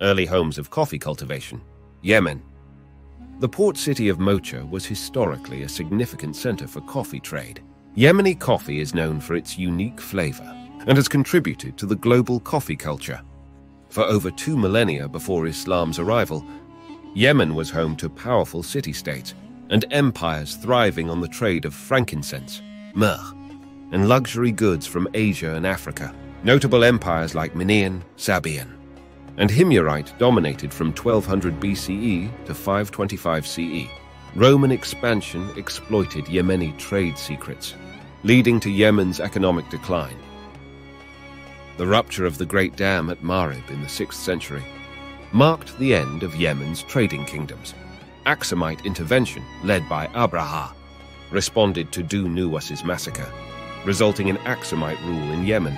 early homes of coffee cultivation, Yemen. The port city of Mocha was historically a significant center for coffee trade. Yemeni coffee is known for its unique flavor and has contributed to the global coffee culture. For over 2 millennia before Islam's arrival, Yemen was home to powerful city-states and empires thriving on the trade of frankincense, myrrh, and luxury goods from Asia and Africa. Notable empires like Minian, Sabaean, and Himyarite dominated from 1200 BCE to 525 CE. Roman expansion exploited Yemeni trade secrets, leading to Yemen's economic decline. The rupture of the Great Dam at Marib in the 6th century marked the end of Yemen's trading kingdoms. Axumite intervention, led by Abraha, responded to Du Nuwas's massacre, resulting in Axumite rule in Yemen.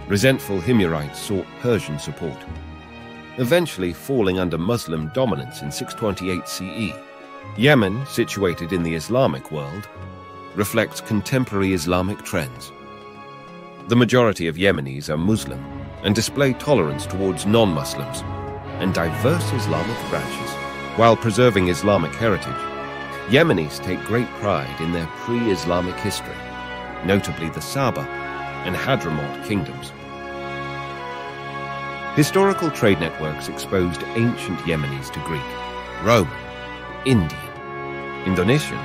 Resentful Himyarites sought Persian support, eventually falling under Muslim dominance in 628 CE. Yemen, situated in the Islamic world, reflects contemporary Islamic trends. The majority of Yemenis are Muslim and display tolerance towards non-Muslims and diverse Islamic branches. While preserving Islamic heritage, Yemenis take great pride in their pre-Islamic history, notably the Saba and Hadramaut kingdoms. Historical trade networks exposed ancient Yemenis to Greek, Roman, Indian, Indonesian,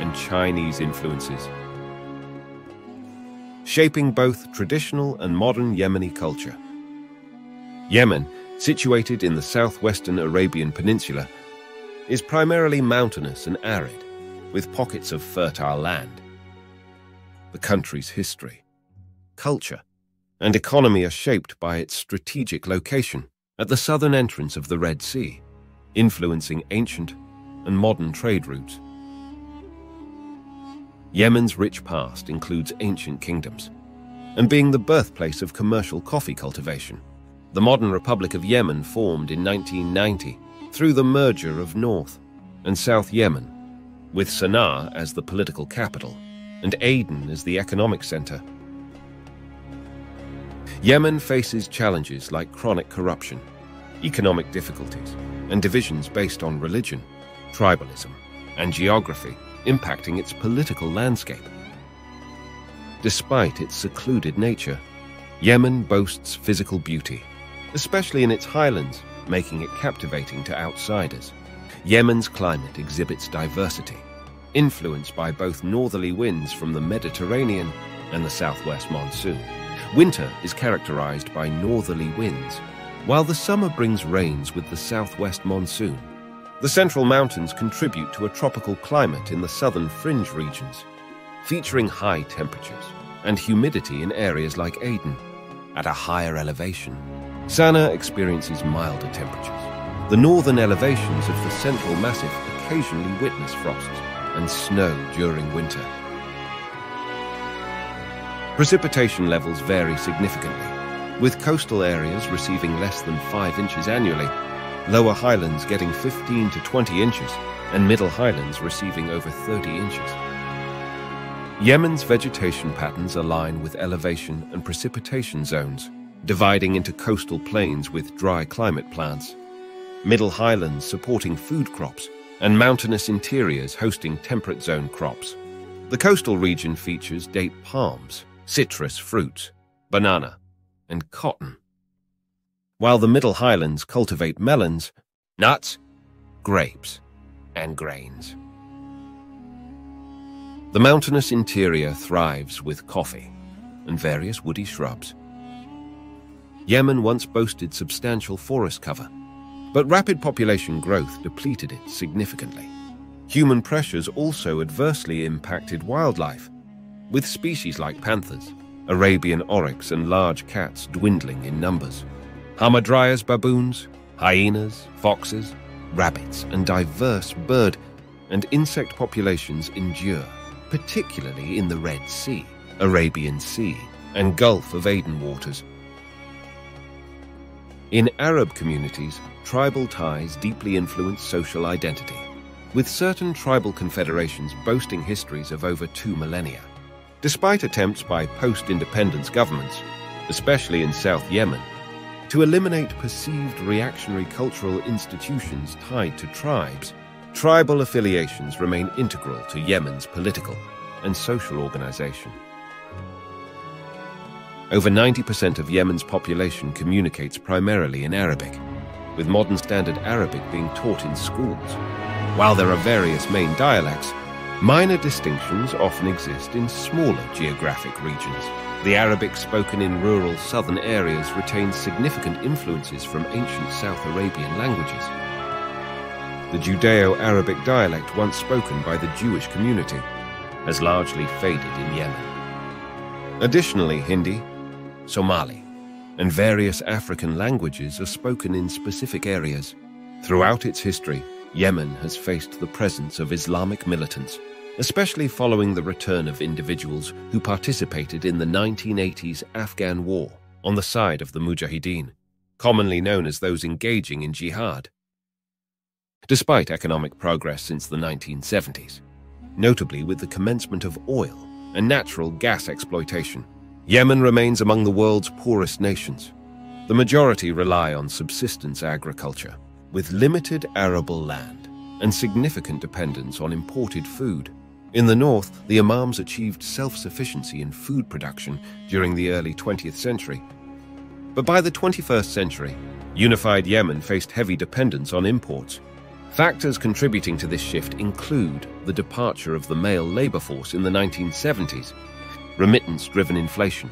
and Chinese influences, shaping both traditional and modern Yemeni culture. Yemen, situated in the southwestern Arabian Peninsula, is primarily mountainous and arid, with pockets of fertile land. The country's history, culture, and economy are shaped by its strategic location at the southern entrance of the Red Sea, influencing ancient and modern trade routes. Yemen's rich past includes ancient kingdoms, and being the birthplace of commercial coffee cultivation, the modern Republic of Yemen formed in 1990 through the merger of North and South Yemen, with Sana'a as the political capital and Aden as the economic center. Yemen faces challenges like chronic corruption, economic difficulties, and divisions based on religion, tribalism, and geography, impacting its political landscape. Despite its secluded nature, Yemen boasts physical beauty, especially in its highlands, making it captivating to outsiders. Yemen's climate exhibits diversity, influenced by both northerly winds from the Mediterranean and the southwest monsoon. Winter is characterized by northerly winds, while the summer brings rains with the southwest monsoon. The central mountains contribute to a tropical climate in the southern fringe regions, featuring high temperatures and humidity in areas like Aden. At a higher elevation, Sana'a experiences milder temperatures. The northern elevations of the Central Massif occasionally witness frosts and snow during winter. Precipitation levels vary significantly, with coastal areas receiving less than 5 inches annually, lower highlands getting 15 to 20 inches, and middle highlands receiving over 30 inches. Yemen's vegetation patterns align with elevation and precipitation zones, dividing into coastal plains with dry climate plants, middle highlands supporting food crops, and mountainous interiors hosting temperate zone crops. The coastal region features date palms, citrus fruits, banana, and cotton, while the middle highlands cultivate melons, nuts, grapes, and grains. The mountainous interior thrives with coffee and various woody shrubs. Yemen once boasted substantial forest cover, but rapid population growth depleted it significantly. Human pressures also adversely impacted wildlife, with species like panthers, Arabian oryx, and large cats dwindling in numbers. Hamadryas baboons, hyenas, foxes, rabbits, and diverse bird and insect populations endure, particularly in the Red Sea, Arabian Sea, and Gulf of Aden waters. In Arab communities, tribal ties deeply influence social identity, with certain tribal confederations boasting histories of over 2 millennia. Despite attempts by post-independence governments, especially in South Yemen, To eliminate perceived reactionary cultural institutions tied to tribes, tribal affiliations remain integral to Yemen's political and social organization. Over 90% of Yemen's population communicates primarily in Arabic, with modern standard Arabic being taught in schools. While there are various main dialects, minor distinctions often exist in smaller geographic regions. The Arabic spoken in rural southern areas retains significant influences from ancient South Arabian languages. The Judeo-Arabic dialect once spoken by the Jewish community has largely faded in Yemen. Additionally, Hindi, Somali, and various African languages are spoken in specific areas. Throughout its history, Yemen has faced the presence of Islamic militants, especially following the return of individuals who participated in the 1980s Afghan war on the side of the Mujahideen, commonly known as those engaging in jihad. Despite economic progress since the 1970s, notably with the commencement of oil and natural gas exploitation, Yemen remains among the world's poorest nations. The majority rely on subsistence agriculture, with limited arable land and significant dependence on imported food. In the north, the Imams achieved self-sufficiency in food production during the early 20th century. But by the 21st century, unified Yemen faced heavy dependence on imports. Factors contributing to this shift include the departure of the male labor force in the 1970s, remittance-driven inflation,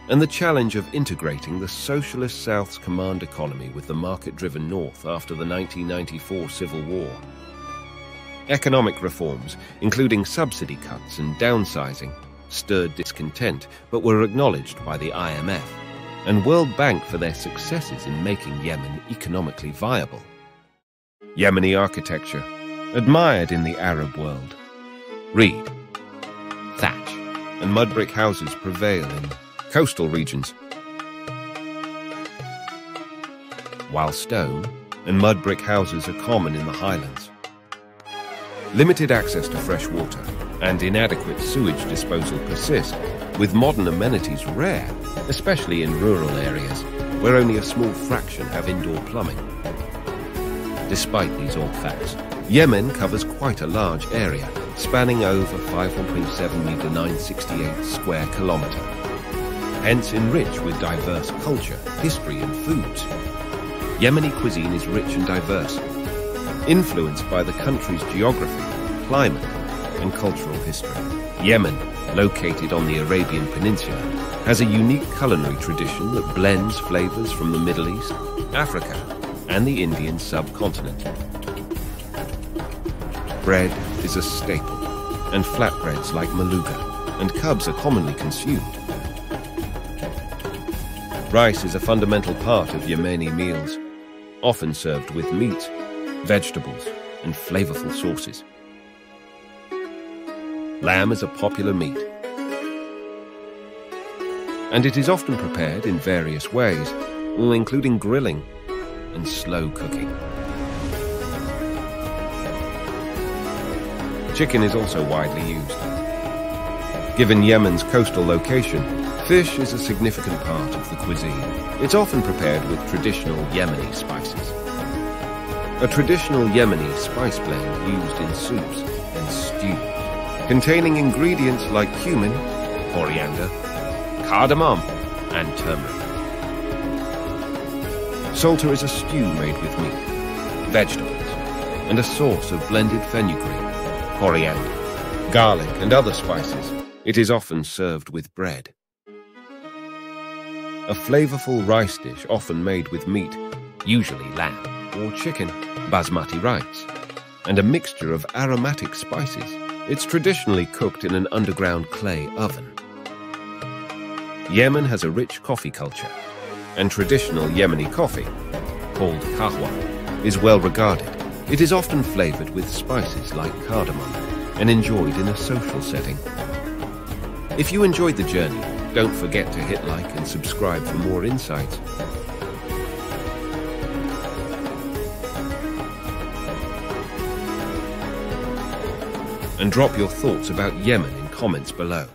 and the challenge of integrating the socialist South's command economy with the market-driven North after the 1994 Civil War. Economic reforms, including subsidy cuts and downsizing, stirred discontent but were acknowledged by the IMF and World Bank for their successes in making Yemen economically viable. Yemeni architecture, admired in the Arab world. Reed, thatch, and mud brick houses prevail in coastal regions, while stone and mud brick houses are common in the highlands. Limited access to fresh water and inadequate sewage disposal persist, with modern amenities rare, especially in rural areas where only a small fraction have indoor plumbing. Despite these old facts, Yemen covers quite a large area, spanning over 5.7 meter 968 square kilometer, hence enriched with diverse culture, history and foods. Yemeni cuisine is rich and diverse, influenced by the country's geography, climate, and cultural history. Yemen, located on the Arabian Peninsula, has a unique culinary tradition that blends flavors from the Middle East, Africa, and the Indian subcontinent. Bread is a staple, and flatbreads like malooga and kubz are commonly consumed. Rice is a fundamental part of Yemeni meals, often served with meat, vegetables, and flavorful sauces. Lamb is a popular meat, and it is often prepared in various ways, including grilling and slow cooking. Chicken is also widely used. Given Yemen's coastal location, fish is a significant part of the cuisine. It's often prepared with traditional Yemeni spices. A traditional Yemeni spice blend used in soups and stews, containing ingredients like cumin, coriander, cardamom, and turmeric. Saltah is a stew made with meat, vegetables, and a sauce of blended fenugreek, coriander, garlic, and other spices. It is often served with bread. A flavorful rice dish often made with meat, usually lamb or chicken, basmati rice, and a mixture of aromatic spices. It's traditionally cooked in an underground clay oven. Yemen has a rich coffee culture, and traditional Yemeni coffee, called Qahwa, is well regarded. It is often flavored with spices like cardamom and enjoyed in a social setting. If you enjoyed the journey, don't forget to hit like and subscribe for more insights. And drop your thoughts about Yemen in comments below.